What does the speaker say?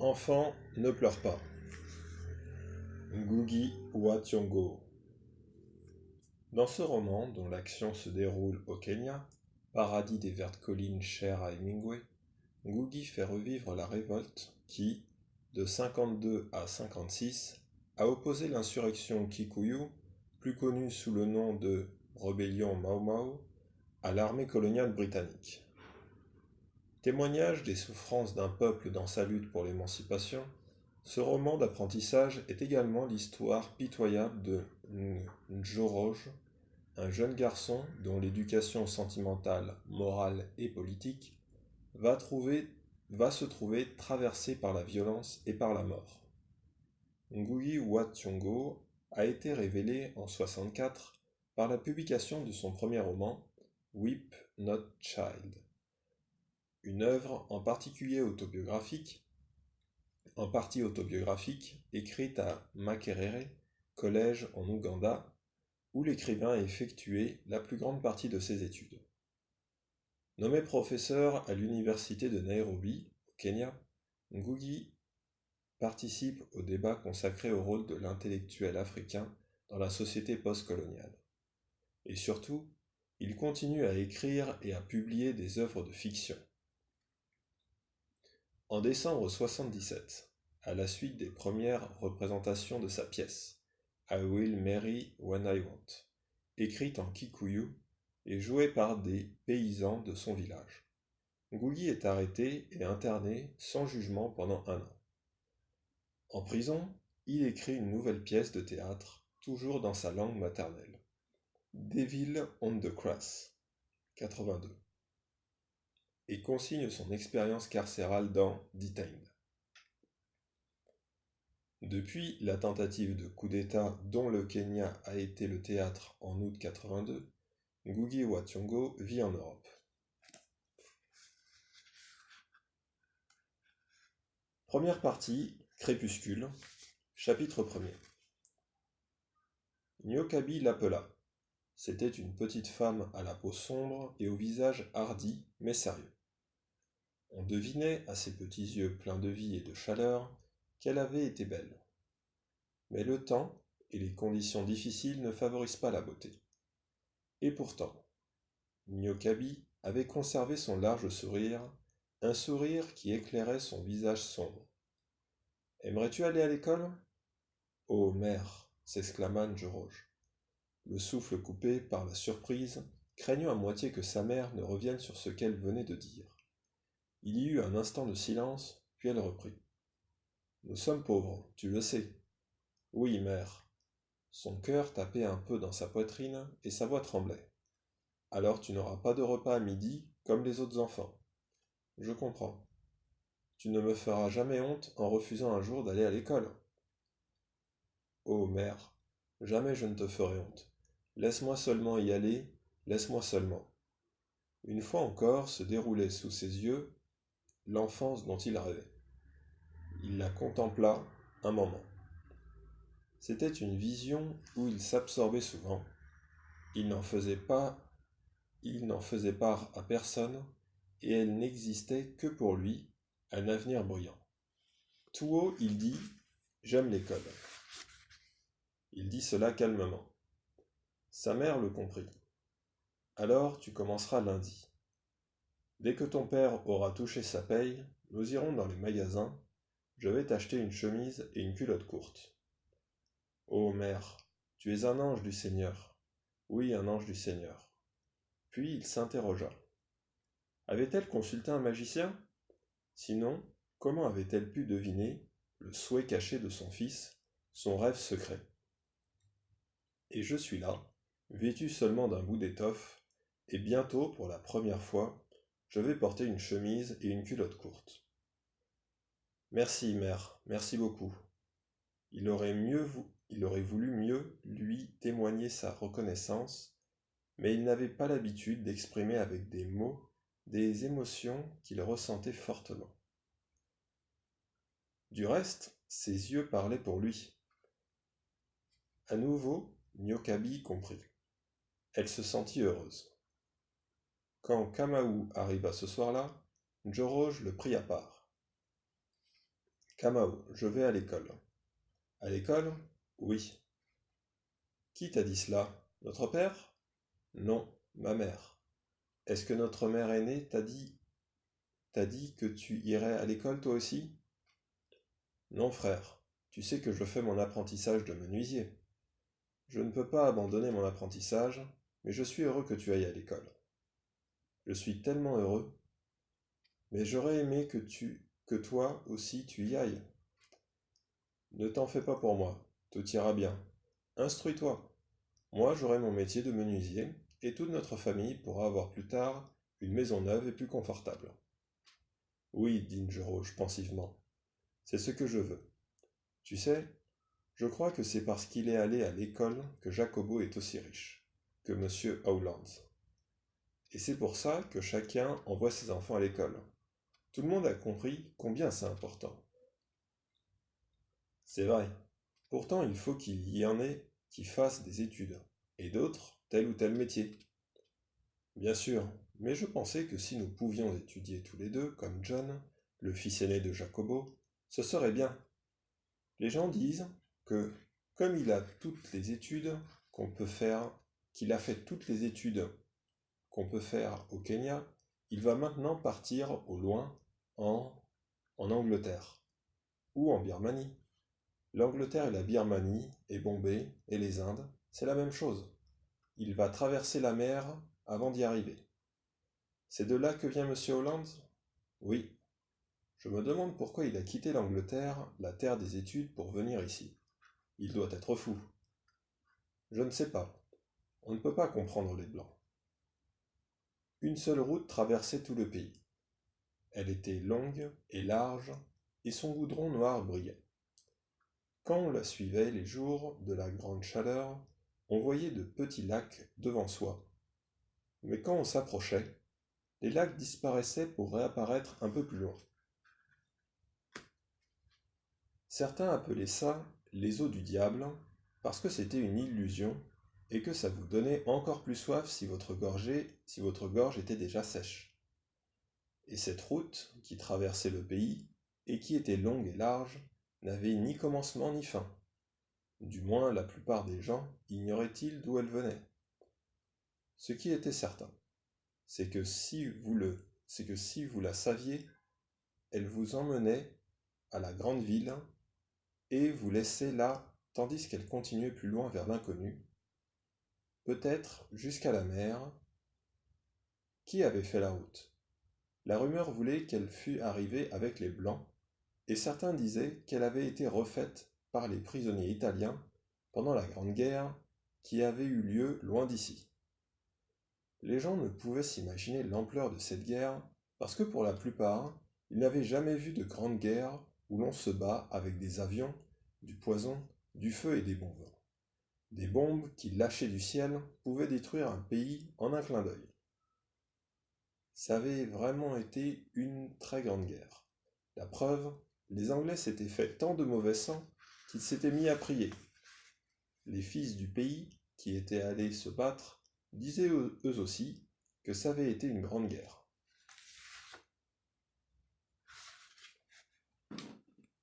Enfant, ne pleure pas. Ngugi wa Thiong'o. Dans ce roman, dont l'action se déroule au Kenya, paradis des vertes collines chères à Hemingway, Ngugi fait revivre la révolte qui, de 52 à 56, a opposé l'insurrection Kikuyu, plus connue sous le nom de rébellion Mau Mau, à l'armée coloniale britannique. Témoignage des souffrances d'un peuple dans sa lutte pour l'émancipation, ce roman d'apprentissage est également l'histoire pitoyable de Njoroge, un jeune garçon dont l'éducation sentimentale, morale et politique va se trouver traversée par la violence et par la mort. Ngugi wa Thiong'o a été révélé en 1964 par la publication de son premier roman, Weep Not Child, une œuvre en partie autobiographique, écrite à Makerere, collège en Ouganda, où l'écrivain a effectué la plus grande partie de ses études. Nommé professeur à l'université de Nairobi, au Kenya, Ngugi participe au débat consacré au rôle de l'intellectuel africain dans la société postcoloniale. Et surtout, il continue à écrire et à publier des œuvres de fiction. En décembre 1977, à la suite des premières représentations de sa pièce I Will Marry When I Want, écrite en kikuyu et jouée par des paysans de son village, Ngugi est arrêté et interné sans jugement pendant 1 an. En prison, il écrit une nouvelle pièce de théâtre, toujours dans sa langue maternelle, Devil on the Cross, 82, et consigne son expérience carcérale dans Detained. Depuis la tentative de coup d'État dont le Kenya a été le théâtre en août 82, Ngugi wa Thiong'o vit en Europe. Première partie, Crépuscule, chapitre 1er. Nyokabi l'appela. C'était une petite femme à la peau sombre et au visage hardi mais sérieux. On devinait, à ses petits yeux pleins de vie et de chaleur, qu'elle avait été belle. Mais le temps et les conditions difficiles ne favorisent pas la beauté. Et pourtant, Nyokabi avait conservé son large sourire, un sourire qui éclairait son visage sombre. « Aimerais-tu aller à l'école ?»« Oh, mère !» s'exclama Njoroge, le souffle coupé par la surprise, craignant à moitié que sa mère ne revienne sur ce qu'elle venait de dire. Il y eut un instant de silence, puis elle reprit. « Nous sommes pauvres, tu le sais. »« Oui, mère. » Son cœur tapait un peu dans sa poitrine et sa voix tremblait. « Alors tu n'auras pas de repas à midi, comme les autres enfants. »« Je comprends. Tu ne me feras jamais honte en refusant un jour d'aller à l'école. »« Oh, mère, jamais je ne te ferai honte. Laisse-moi seulement y aller, laisse-moi seulement. » Une fois encore se déroulait sous ses yeux l'enfance dont il rêvait. Il la contempla un moment. C'était une vision où il s'absorbait souvent. Il n'en faisait part à personne, et elle n'existait que pour lui, un avenir brillant. Tout haut, il dit « J'aime l'école ». Il dit cela calmement. Sa mère le comprit. « Alors tu commenceras lundi. Dès que ton père aura touché sa paye, nous irons dans les magasins. Je vais t'acheter une chemise et une culotte courte. »« Oh, mère, tu es un ange du Seigneur. »« Oui, un ange du Seigneur. » Puis il s'interrogea. Avait-elle consulté un magicien ? Sinon, comment avait-elle pu deviner le souhait caché de son fils, son rêve secret ? Et je suis là, vêtu seulement d'un bout d'étoffe, et bientôt, pour la première fois, je vais porter une chemise et une culotte courte. Merci, mère, merci beaucoup. Il aurait voulu mieux lui témoigner sa reconnaissance, mais il n'avait pas l'habitude d'exprimer avec des mots des émotions qu'il ressentait fortement. Du reste, ses yeux parlaient pour lui. À nouveau, Nyokabi comprit. Elle se sentit heureuse. Quand Kamau arriva ce soir-là, Njoroge le prit à part. Kamao, je vais à l'école. À l'école? Oui. Qui t'a dit cela? Notre père? Non, ma mère. Est-ce que notre mère aînée t'a dit que tu irais à l'école toi aussi? Non, frère. Tu sais que je fais mon apprentissage de menuisier. Je ne peux pas abandonner mon apprentissage, mais je suis heureux que tu ailles à l'école. Je suis tellement heureux. Mais j'aurais aimé que toi aussi tu y ailles. Ne t'en fais pas pour moi, tout ira bien. Instruis-toi. Moi j'aurai mon métier de menuisier, et toute notre famille pourra avoir plus tard une maison neuve et plus confortable. Oui, dit Njoroge pensivement, c'est ce que je veux. Tu sais, je crois que c'est parce qu'il est allé à l'école que Jacobo est aussi riche, que monsieur Howlands. Et c'est pour ça que chacun envoie ses enfants à l'école. Tout le monde a compris combien c'est important. C'est vrai. Pourtant, il faut qu'il y en ait qui fassent des études, et d'autres tel ou tel métier. Bien sûr, mais je pensais que si nous pouvions étudier tous les deux, comme John, le fils aîné de Jacobo, ce serait bien. Les gens disent que, comme il a toutes les études qu'on peut faire, qu'il a fait toutes les études qu'on peut faire au Kenya, il va maintenant partir au loin en Angleterre ou en Birmanie. L'Angleterre et la Birmanie, et Bombay, et les Indes, c'est la même chose. Il va traverser la mer avant d'y arriver. C'est de là que vient M. Holland? Oui. Je me demande pourquoi il a quitté l'Angleterre, la terre des études, pour venir ici. Il doit être fou. Je ne sais pas. On ne peut pas comprendre les Blancs. Une seule route traversait tout le pays. Elle était longue et large, et son goudron noir brillait. Quand on la suivait les jours de la grande chaleur, on voyait de petits lacs devant soi. Mais quand on s'approchait, les lacs disparaissaient pour réapparaître un peu plus loin. Certains appelaient ça les eaux du diable, parce que c'était une illusion et que ça vous donnait encore plus soif si votre gorge était déjà sèche. Et cette route qui traversait le pays, et qui était longue et large, n'avait ni commencement ni fin. Du moins la plupart des gens ignoraient-ils d'où elle venait. Ce qui était certain, c'est que si vous la saviez, elle vous emmenait à la grande ville et vous laissait là, tandis qu'elle continuait plus loin vers l'inconnu, peut-être jusqu'à la mer. Qui avait fait la route? La rumeur voulait qu'elle fût arrivée avec les Blancs, et certains disaient qu'elle avait été refaite par les prisonniers italiens pendant la Grande Guerre qui avait eu lieu loin d'ici. Les gens ne pouvaient s'imaginer l'ampleur de cette guerre parce que pour la plupart, ils n'avaient jamais vu de grande guerre où l'on se bat avec des avions, du poison, du feu et des bombes. Des bombes qui, lâchées du ciel, pouvaient détruire un pays en un clin d'œil. Ça avait vraiment été une très grande guerre. La preuve, les Anglais s'étaient fait tant de mauvais sang qu'ils s'étaient mis à prier. Les fils du pays, qui étaient allés se battre, disaient eux aussi que ça avait été une grande guerre.